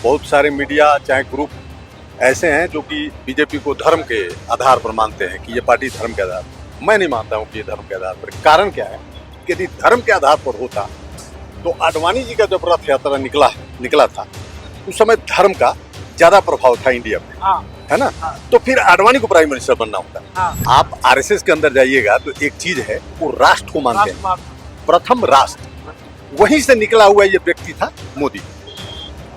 बहुत सारे मीडिया चाहे ग्रुप ऐसे हैं जो कि बीजेपी को धर्म के आधार पर मानते हैं कि ये पार्टी धर्म के आधार पर। मैं नहीं मानता हूँ कि ये धर्म के आधार पर। कारण क्या है कि यदि धर्म के आधार पर होता तो आडवाणी जी का जब रथ यात्रा निकला था उस समय धर्म का ज्यादा प्रभाव था इंडिया में, है ना। तो फिर आडवाणी को प्राइम मिनिस्टर बनना होता। आप आरएसएस के अंदर जाइएगा तो एक चीज है, वो राष्ट्र को मानते हैं, प्रथम राष्ट्र। वहीं से निकला हुआ ये व्यक्ति था मोदी,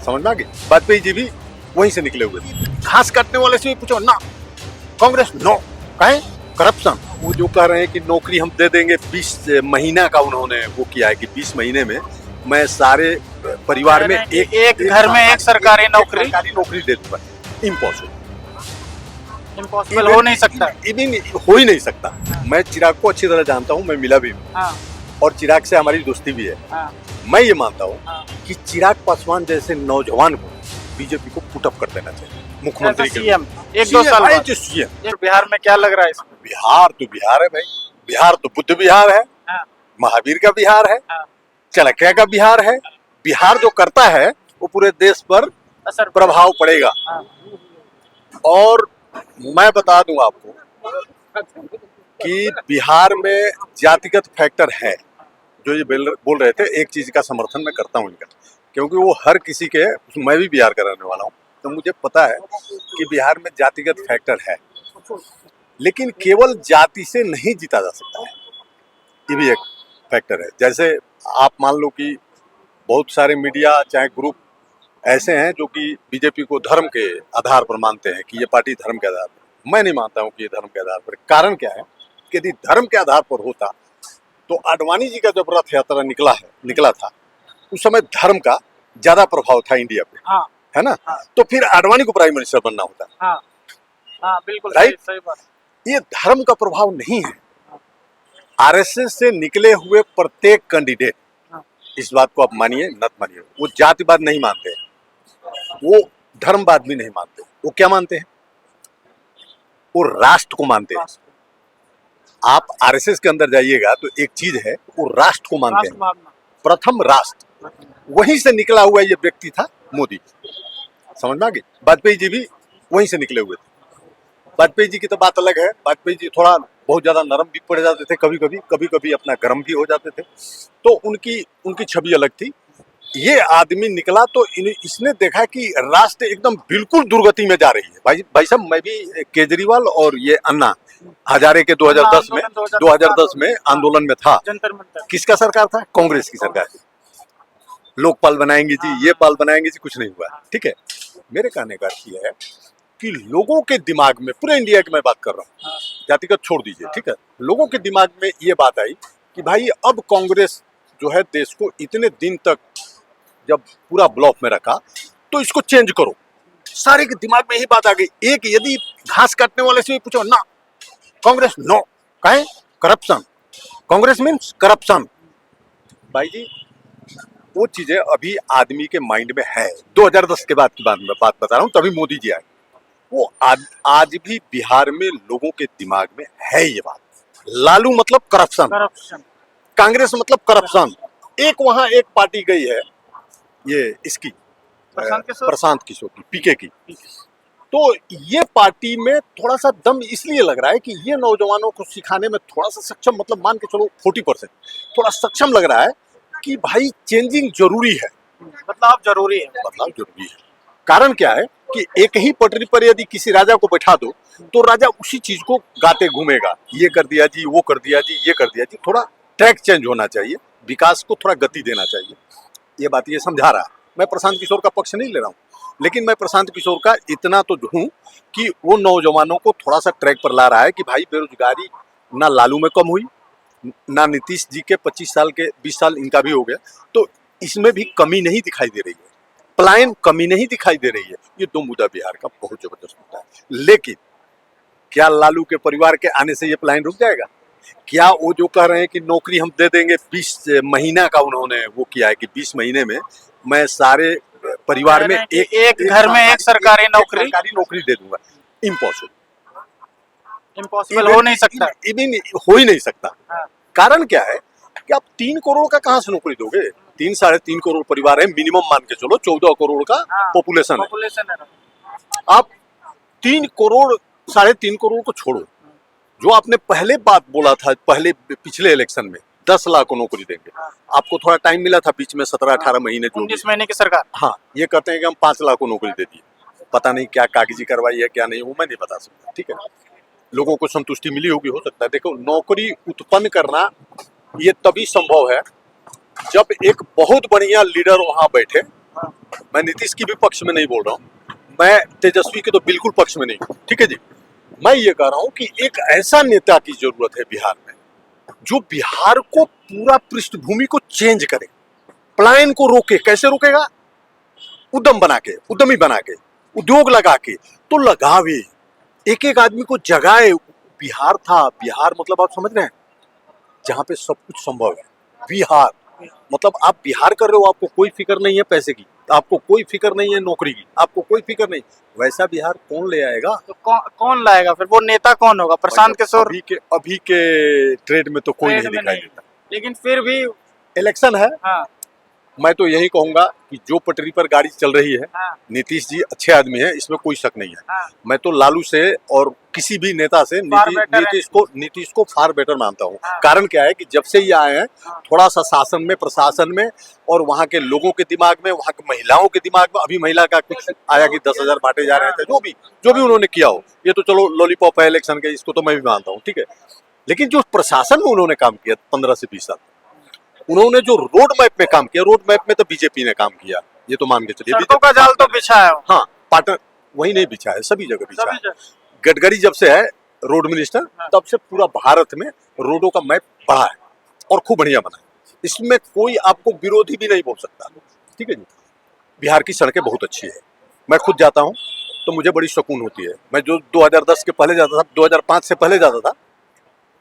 समझ में आ गई। वाजपेयी जी भी वहीं से निकले हुए थे। घास काटने वाले से भी पूछो ना, कांग्रेस नो, कहे करप्शन। वो जो कह रहे हैं कि नौकरी हम दे देंगे, 20 महीना का उन्होंने वो किया है कि 20 महीने में मैं सारे परिवार में एक घर में एक सरकारी नौकरी दे दूंगा। इम्पॉसिबल हो नहीं सकता, हो ही नहीं सकता। मैं चिराग को अच्छी तरह जानता हूँ, मैं मिला भी हूँ और चिराग से हमारी दोस्ती भी है। मैं ये मानता हूँ कि चिराग पासवान जैसे नौजवान को बीजेपी को पुटअप कर देना चाहिए, मुख्यमंत्री के सीएम 1-2 साल बाद। सीएम बिहार में क्या लग रहा है इसमें? बिहार तो बिहार है भाई, बिहार तो बुद्ध बिहार है, महावीर का बिहार है, चाणक्य का बिहार है। बिहार जो करता है वो पूरे देश पर प्रभाव पड़ेगा। और मैं बता दूं आपको कि बिहार में जातिगत फैक्टर है। जो ये बोल रहे थे, एक चीज का समर्थन मैं करता हूँ इनका, क्योंकि वो हर किसी के, मैं भी बिहार का रहने वाला हूँ तो मुझे पता है कि बिहार में जातिगत फैक्टर है, लेकिन केवल जाति से नहीं जीता जा सकता है, ये भी एक फैक्टर है। जैसे आप मान लो कि बहुत सारे मीडिया चाहे ग्रुप ऐसे हैं जो कि बीजेपी को धर्म के आधार पर मानते हैं कि ये पार्टी धर्म के आधार पर। मैं नहीं मानता हूँ कि ये धर्म के आधार पर। कारण क्या है कि यदि धर्म के आधार पर होता तो आडवाणी जी का जब रथ यात्रा निकला था उस समय धर्म का ज्यादा प्रभाव था इंडिया पे, है ना। तो फिर आडवाणी को प्राइम मिनिस्टर बनना होता। बिल्कुल सही बात। ये धर्म का प्रभाव नहीं है। आरएसएस से निकले हुए प्रत्येक कैंडिडेट, इस बात को आप मानिए नत मानिए, वो जातिवाद नहीं मानते हैं, वो धर्मवाद भी नहीं मानते। वो क्या मानते हैं? वो राष्ट्र को मानते हैं। आप आरएसएस के अंदर जाइएगा तो एक चीज है, वो राष्ट्र को मानते हैं, प्रथम राष्ट्र। वहीं से निकला हुआ ये व्यक्ति था मोदी, समझ में आ गई। वाजपेयी जी भी वहीं से निकले हुए थे। वाजपेयी जी की तो बात अलग है। वाजपेयी जी थोड़ा बहुत ज्यादा नरम भी पड़ जाते थे, कभी कभी अपना गर्म भी हो जाते थे, तो उनकी छवि अलग थी। ये आदमी निकला तो इसने देखा कि राष्ट्र एकदम बिल्कुल दुर्गति में जा रही है। भाई साहब, मैं भी केजरीवाल और ये अन्ना हजारे के 2010 में आंदोलन में था। किसका सरकार था? कांग्रेस की सरकार थी। लोकपाल बनाएंगे जी, ये पाल बनाएंगे जी, कुछ नहीं हुआ, ठीक है। मेरे कहने का अर्थ यह है कि लोगों के दिमाग में, पूरे इंडिया की मैं बात कर रहा हूँ, जातिगत छोड़ दीजिए, ठीक है, लोगों के दिमाग में ये बात आई कि भाई अब कांग्रेस जो है देश को इतने दिन तक जब पूरा ब्लॉक में रखा तो इसको चेंज करो। सारे के दिमाग में यही बात आ गई। एक यदि घास काटने वाले से भी पूछो ना, कांग्रेस नो, कहे करप्शन। Congress means corruption. भाई जी, वो चीजें अभी आदमी के माइंड में है। 2010 के बाद की बात बता रहा हूँ, तभी मोदी जी आए। वो आज भी बिहार में लोगों के दिमाग में है ये बात। लालू मतलब करप्शन, कांग्रेस मतलब करप्शन। एक वहां एक पार्टी गई है, ये इसकी प्रशांत किशोर की, पीके की। तो ये पार्टी में थोड़ा सा दम इसलिए लग रहा है कि ये नौजवानों को सिखाने में थोड़ा सा सक्षम, मतलब मान के चलो 40% थोड़ा सक्षम लग रहा है कि भाई चेंजिंग जरूरी है, बदलाव जरूरी है। कारण क्या है कि एक ही पटरी पर यदि किसी राजा को बैठा दो तो राजा उसी चीज को गाते घूमेगा, ये कर दिया जी, वो कर दिया जी, ये कर दिया जी। थोड़ा ट्रैक चेंज होना चाहिए, विकास को थोड़ा गति देना चाहिए। ये बात ये समझा रहा है। मैं प्रशांत किशोर का पक्ष नहीं ले रहा हूँ, लेकिन मैं प्रशांत किशोर का इतना तो हूँ कि वो नौजवानों को थोड़ा सा ट्रैक पर ला रहा है कि भाई बेरोजगारी ना लालू में कम हुई, ना नीतीश जी के 25 साल के 20 साल इनका भी हो गया, तो इसमें भी कमी नहीं दिखाई दे रही है, पलायन कमी नहीं दिखाई दे रही है। ये दो मुद्दा बिहार का बहुत जबरदस्त मुद्दा है। लेकिन क्या लालू के परिवार के आने से ये पलायन रुक जाएगा? क्या वो जो कह रहे हैं कि नौकरी हम दे देंगे, 20 महीना का उन्होंने वो किया है कि 20 महीने में मैं सारे परिवार में एक घर में एक सरकारी नौकरी दे दूंगा? इम्पॉसिबल हो नहीं सकता, हो ही नहीं सकता। कारण क्या है कि आप 3 करोड़ का कहां से नौकरी दोगे? 3-3.5 करोड़ परिवार है मिनिमम, मान के चलो 14 करोड़ का हाँ, पॉपुलेशन है। पॉपुलेशन है ना। आप 3 करोड़ 3.5 करोड़ को छोड़ो, जो आपने पहले बात बोला था पहले पिछले इलेक्शन में 10 लाख को नौकरी देंगे, हाँ। आपको थोड़ा टाइम मिला था बीच में 17-18 महीने जो भी। 19 महीने की सरकार। हाँ, ये कहते हैं कि हम 5 लाख को नौकरी दे दी, पता नहीं क्या कागजी कार्रवाई है क्या नहीं, वो मैं नहीं बता सकता, ठीक है। लोगों को संतुष्टि मिली होगी, हो सकता है। देखो, नौकरी उत्पन्न करना ये तभी संभव है जब एक बहुत बढ़िया लीडर वहां बैठे। मैं नीतीश की भी पक्ष में नहीं बोल रहा हूँ, मैं तेजस्वी के तो बिल्कुल पक्ष में नहीं हूँ, ठीक है जी। मैं ये कह रहा हूँ कि एक ऐसा नेता की जरूरत है बिहार में जो बिहार को पूरा पृष्ठभूमि को चेंज करे, प्लान को रोके। कैसे रोकेगा? उद्यम बना के, उद्यमी बना के, उद्योग लगा के, तो लगावे, एक एक आदमी को जगाए। बिहार था, बिहार मतलब आप समझ रहे हैं, जहां पे सब कुछ संभव है। बिहार मतलब आप बिहार कर रहे हो, आपको कोई फिक्र नहीं है पैसे की, आपको कोई फिक्र नहीं है नौकरी की, आपको कोई फिक्र नहीं। वैसा बिहार कौन ले आएगा? तो कौन लाएगा फिर? वो नेता कौन होगा? प्रशांत किशोर? अभी के ट्रेड में तो कोई ट्रेड नहीं में दिखाई नहीं। देता। लेकिन फिर भी इलेक्शन है, हाँ, मैं तो यही कहूंगा कि जो पटरी पर गाड़ी चल रही है, हाँ, नीतीश जी अच्छे आदमी हैं, इसमें कोई शक नहीं है। हाँ, मैं तो लालू से और किसी भी नेता से Far better नीतीश को फार बेटर मानता हूँ। हाँ। कारण क्या है कि जब से ये आए हैं, हाँ। थोड़ा सा शासन में, प्रशासन में और वहाँ के लोगों के दिमाग में, वहाँ की महिलाओं के दिमाग में, अभी महिला का कुछ आया कि 10,000 बांटे जा रहे थे, जो भी उन्होंने किया हो, ये तो चलो लॉलीपॉप है इलेक्शन के, इसको तो मैं भी मानता हूँ, ठीक है। लेकिन जो प्रशासन में उन्होंने काम किया 15 से 20 साल, उन्होंने जो रोड मैप में काम किया, रोड मैप में तो बीजेपी ने काम किया, ये तो मान के चलिए। सड़कों का जाल तो बिछा है। हाँ, पाटन वही नहीं बिछा है, सभी जगह बिछा सभी है। जगह। गडकरी जब से है रोड मिनिस्टर, हाँ। तब से पूरा भारत में रोडों का मैप बढ़ा है और खूब बढ़िया बना है। इसमें कोई आपको विरोधी भी नहीं बोल सकता, ठीक है जी। बिहार की सड़कें बहुत अच्छी है, मैं खुद जाता हूँ तो मुझे बड़ी सुकून होती है। मैं जो 2010 के पहले जाता था, 2005 से पहले जाता था,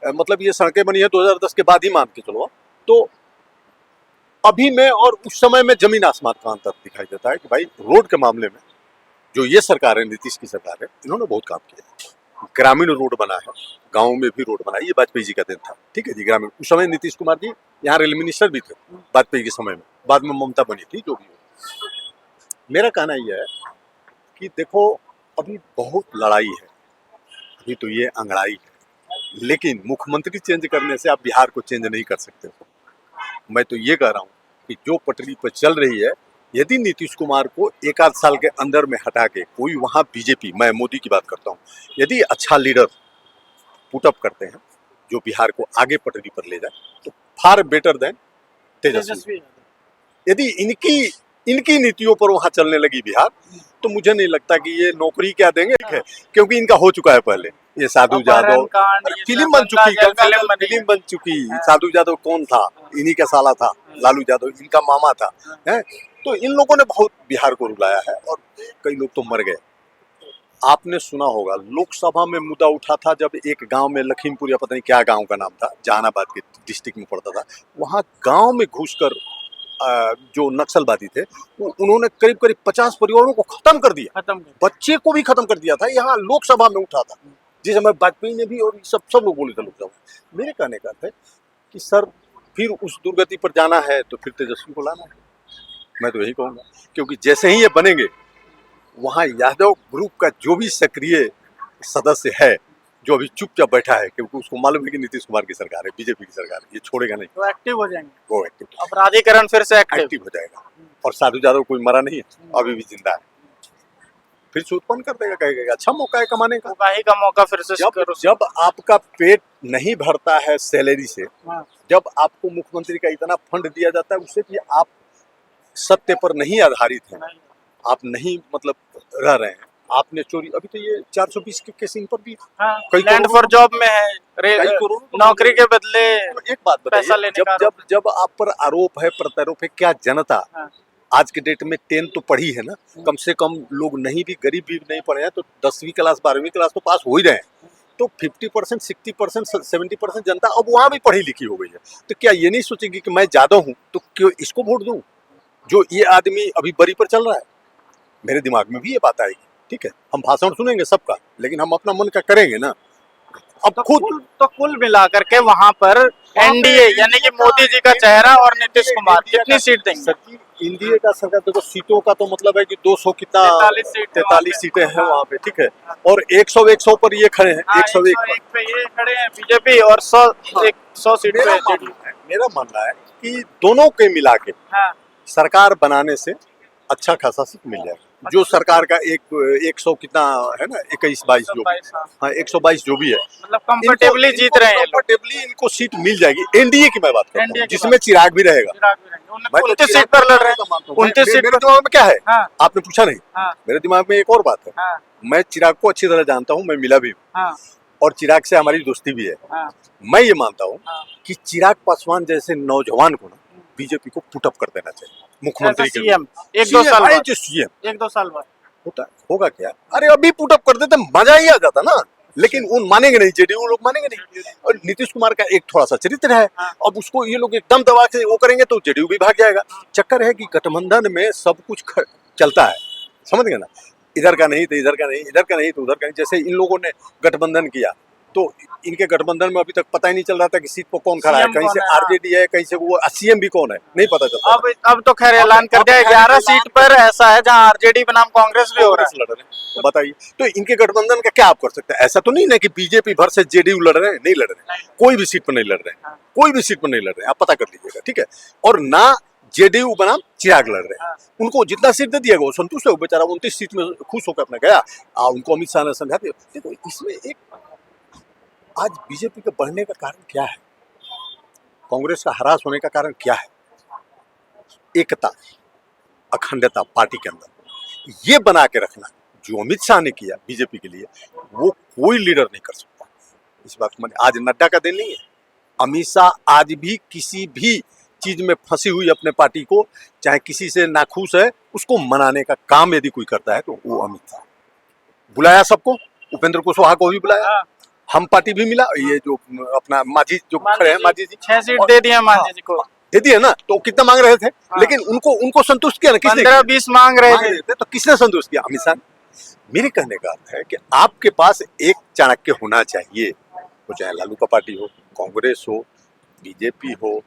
मतलब ये सड़कें बनी है 2010 के बाद ही, मान के चलो। तो अभी में और उस समय में जमीन आसमान का अंतर दिखाई देता है कि भाई रोड के मामले में जो ये सरकार है, नीतीश की सरकार है, इन्होंने बहुत काम किया है। ग्रामीण रोड बना है, गाँव में भी रोड बना है, ये वाजपेयी जी का दिन था, ठीक है जी। ग्रामीण उस समय नीतीश कुमार जी यहाँ रेल मिनिस्टर भी थे वाजपेयी के समय में, बाद में ममता बनी थी, जो भी हो। मेरा कहना यह है कि देखो, अभी बहुत लड़ाई है, अभी तो ये अंगड़ाई है, लेकिन मुख्यमंत्री चेंज करने से आप बिहार को चेंज नहीं कर सकते। मैं तो ये कह रहा हूँ कि जो पटरी पर चल रही है, यदि नीतीश कुमार को 1 आध साल के अंदर में हटा के कोई वहाँ बीजेपी, मैं मोदी की बात करता हूँ, यदि अच्छा लीडर पुटअप करते हैं जो बिहार को आगे पटरी पर ले जाए, तो फार बेटर देन तेजस्वी। यदि इनकी नीतियों पर वहाँ चलने लगी बिहार, तो मुझे नहीं लगता कि ये नौकरी क्या देंगे, ठीक है, क्योंकि इनका हो चुका है पहले। ये साधु जादव फिल्म बन चुकी, फिल्म बन चुकी। साधु जादव कौन था? इन्हीं का साला था लालू यादव, इनका मामा था, है। तो इन लोगों ने बहुत बिहार को रुलाया है और कई लोग तो मर गए। आपने सुना होगा लोकसभा में मुद्दा उठा था जब एक गांव में, लखीमपुर या पता नहीं क्या गांव का नाम था, जहानाबाद के डिस्ट्रिक्ट में पड़ता था, वहां गांव में घुसकर जो नक्सलवादी थे, उन्होंने करीब 50 परिवारों को खत्म कर दिया, बच्चे को भी खत्म कर दिया था। यहाँ लोकसभा में उठा था, जिस समय वाजपेयी ने भी, और सब लोग बोले थे लोकसभा। मेरे कहने का अर्थ है कि सर, फिर उस दुर्गति पर जाना है तो फिर तेजस्वी को लाना है, मैं तो यही कहूँगा। क्योंकि जैसे ही ये बनेंगे, वहाँ यादव ग्रुप का जो भी सक्रिय सदस्य है, जो अभी चुपचाप बैठा है, क्योंकि उसको मालूम है कि नीतीश कुमार की सरकार है, बीजेपी की सरकार है, ये छोड़ेगा नहीं, वो एक्टिव हो जाएंगे। वो एक्टिव अपराधीकरण फिर से एक्टिव हो जाएगा। और साधु यादव कोई मरा नहीं है, अभी भी जिंदा है, फिर से उत्पन्न कर देगा, कहेगा अच्छा मौका है कमाने का। उगाही का मौका फिर से जब आपका पेट नहीं भरता है सैलरी से, जब आपको मुख्यमंत्री का इतना फंड दिया जाता है उससे कि आप सत्य पर नहीं आधारित हैं, आप नहीं मतलब रह रहे हैं, आपने चोरी, अभी तो ये 420 के केस इन पर भी, लैंड फॉर जॉब में है, नौकरी के बदले। एक बात बताइए, जब आप पर आरोप है, प्रत्यारोप है, क्या जनता आज के डेट में 10 तो पढ़ी है ना, कम से कम लोग नहीं भी, गरीब भी नहीं पढ़े हैं तो 10वीं क्लास 12वीं क्लास तो पास हो ही रहे हैं, तो 50%, 60%, 70% जनता अब वहाँ भी पढ़ी लिखी हो गई है। तो क्या ये नहीं सोचेगी कि मैं ज्यादा हूँ तो क्यों इसको वोट दूं, जो ये आदमी अभी बरी पर चल रहा है? मेरे दिमाग में भी ये बात आएगी, ठीक है। हम भाषण सुनेंगे सबका, लेकिन हम अपना मन का करेंगे ना। अब खुद तो कुल मिलाकर के वहां पर एनडीए यानी कि मोदी जी का चेहरा और नीतीश कुमार कितनी सीट देंगे? सर जी, एनडीए का सरकार देखो, सीटों का तो मतलब है कि 200 कितना 43 सीट 43 सीटें हैं वहाँ पे, ठीक है। और 100 पर ये खड़े हैं, 101 पर। 101 पे ये खड़े हैं बीजेपी और 100 सीट पे जेडीयू। मेरा मानना है कि दोनों के मिला के हाँ, सरकार बनाने से अच्छा खासा सीट मिल जाएगा। जो सरकार का 100 कितना है ना, 21-22 जो भी, 122, हाँ। हाँ 122 जो भी है, मतलब कंफर्टेबली जीत रहे हैं ये लोग। कंफर्टेबली इनको सीट मिल जाएगी। एनडीए की मैं बात करता NDA हूँ, की जिसमें चिराग भी रहेगा। चिराग भी रहेंगे। मैं तो 29 चिराग सीट पर लड़ रहे का मानता हैं। हूँ। 29 सीट मेरे पर। दिमाग में क्या है, हाँ, आपने पूछा नहीं। हाँ, मेरे दिमाग में एक और बात है। हाँ, मैं चिराग को अच्छी तरह जानता हूँ, मैं मिला भी हूँ, हाँ, और चिराग से हमारी दोस्ती भी है। हाँ, मैं ये मानता हूँ हाँ। कि चिराग पासवान जैसे नौजवान को ना बीजेपी को पुटअप कर देना चाहिए मुख्यमंत्री के सीएम 1-2 साल बाद, सीएम 1-2 साल बाद। होता होगा क्या? अरे अभी पुटअप कर देते मजा ही आ जाता ना। लेकिन उन मानेंगे नहीं, जेडीयू लोग मानेंगे नहीं। और नीतीश कुमार का एक थोड़ा सा चरित्र है, हाँ। अब उसको ये लोग एकदम दबा के वो करेंगे तो जेडीयू भी भाग जाएगा। चक्कर है कि गठबंधन में सब कुछ चलता है, समझ गए ना। इधर का नहीं तो इधर का नहीं, इधर का नहीं तो उधर का नहीं। जैसे इन लोगों ने गठबंधन किया तो इनके गठबंधन में अभी तक पता ही नहीं चल रहा था कि सीट पर कौन खड़ा है, CM कहीं से कौन है, आरजेडी है, कहीं से वो सीएम भी कौन है, नहीं पता चलता। अब तो खैर ऐलान कर दिया, 11 सीट पर ऐसा है जहां आरजेडी बनाम कांग्रेस भी हो रहा है। लड़ रहे हैं, तो बताइए तो इनके गठबंधन का क्या आप कर सकते हैं? ऐसा तो नहीं ना कि बीजेपी भर से जेडीयू लड़ रहे हैं, नहीं लड़ रहे हैं, कोई भी सीट पर नहीं लड़ रहे हैं, कोई भी सीट पर नहीं लड़ रहे हैं, आप पता कर लीजिएगा, ठीक है। और ना जेडीयू बनाम चिराग लड़ रहे हैं, उनको जितना सीट दे दिया गया वो संतुष्ट है, वो बेचारा 29 सीट में खुश होकर अपना गया। उनको अमित शाह ने समझा दिया। देखो इसमें एक आज बीजेपी के बढ़ने का कारण क्या है, कांग्रेस का हरास होने का कारण क्या है? एकता, अखंडता पार्टी के अंदर ये बना के रखना जो अमित शाह ने किया बीजेपी के लिए, वो कोई लीडर नहीं कर सकता। इस बात को आज नड्डा का दिन नहीं है। अमित शाह आज भी किसी भी चीज में फंसी हुई अपने पार्टी को, चाहे किसी से नाखुश है, उसको मनाने का काम यदि कोई करता है तो वो अमित शाह। बुलाया सबको, उपेंद्र कुशवाहा को भी बुलाया, हम पार्टी भी मिला, ये जो अपना मांझी जो खड़े हैं, मांझी जी 6 सीट दे दिए मांझी जी को, दे दिए ना। तो कितना मांग रहे थे, लेकिन उनको संतुष्ट किया ना किसने? 15-20 मांग रहे थे, तो किसने संतुष्ट किया? अमित शाह। मेरे कहने का अर्थ है कि आपके पास एक चाणक्य होना चाहिए, वो चाहे लालू का पार्टी हो, कांग्रेस हो, बीजेपी हो,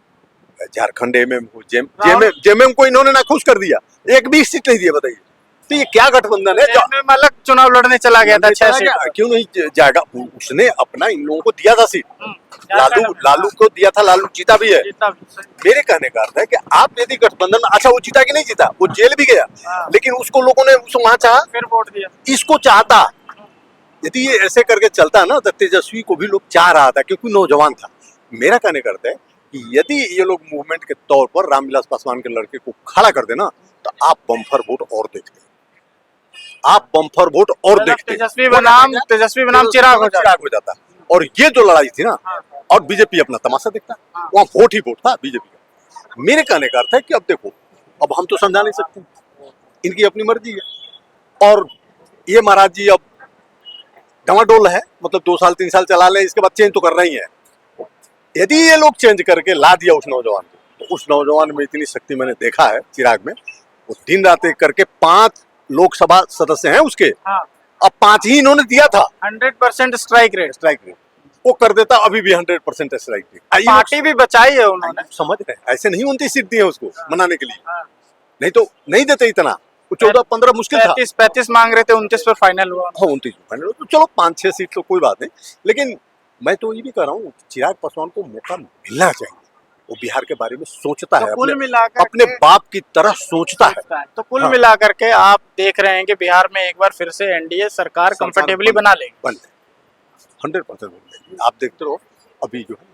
झारखंड एमएम हो, जेएमएम को इन्होंने नाखुश कर दिया, एक भी सीट नहीं दिया। बताइए तो ये क्या गठबंधन है? जेएमएम अलग चुनाव लड़ने चला गया था 6 सीट, क्यों नहीं जाएगा? उसने अपना इन लोगों को दिया था सीट, लालू को दिया था, लालू जीता भी है। मेरे कहने का अर्थ है कि आप यदि गठबंधन में, अच्छा वो जीता कि नहीं जीता, वो जेल भी गया, लेकिन उसको लोगों ने उसको वहां चाहा, फिर वोट दिया। इसको चाहता। यदि ये ऐसे करके चलता ना तो तेजस्वी को भी लोग चाह रहा था, क्योंकि नौजवान था। मेरा कहने का अर्थ है कि यदि ये लोग मूवमेंट के तौर पर रामविलास पासवान के लड़के को खड़ा कर देना तो आप बम्पर वोट और देखते, आप बम्पर वोट और देखते, तेजस्वी बनाम चिराग हो जाता। और ये जो लड़ाई थी ना, और बीजेपी अपना तमाशा देखता, वहां वोट ही वोट था बीजेपी का। मेरे कहने का अर्थ है कि अब देखो, अब हम तो समझा नहीं सकते, इनकी अपनी मर्जी है। और ये महाराज जी अब डमाडोल है, मतलब 2 साल 3 साल चला ले, इसके बाद चेंज तो करना ही है। यदि ये लोग चेंज करके ला दिया उस नौजवान को, तो उस नौजवान में इतनी शक्ति मैंने देखा है चिराग में। वो दिन रात एक करके 5 लोकसभा सदस्य हैं उसके, अब 5 ही इन्होंने दिया था। 100% स्ट्राइक रेट वो कर देता, अभी भी 100% स्ट्राइक रेट। पार्टी भी बचाई है उन्होंने, समझ रहे हैं, ऐसे नहीं 29 सीट दी है उसको मनाने के लिए, नहीं तो नहीं देते इतना। वो 14-15 मुश्किल था, 35 मांग रहे थे, 29 पर फाइनल हुआ। हाँ 29 फाइनल, तो चलो 5-6 सीट तो कोई बात नहीं। लेकिन मैं तो ये भी कह रहा हूँ, चिराग पासवान को मौका मिलना चाहिए। वो बिहार के बारे में सोचता है, कुल मिलाकर अपने बाप की तरह सोचता है। तो कुल मिलाकर के आप देख रहे हैं कि बिहार में एक बार फिर से एनडीए सरकार कंफर्टेबली बना लेगी, 100% आप देखते रहो। अभी जो है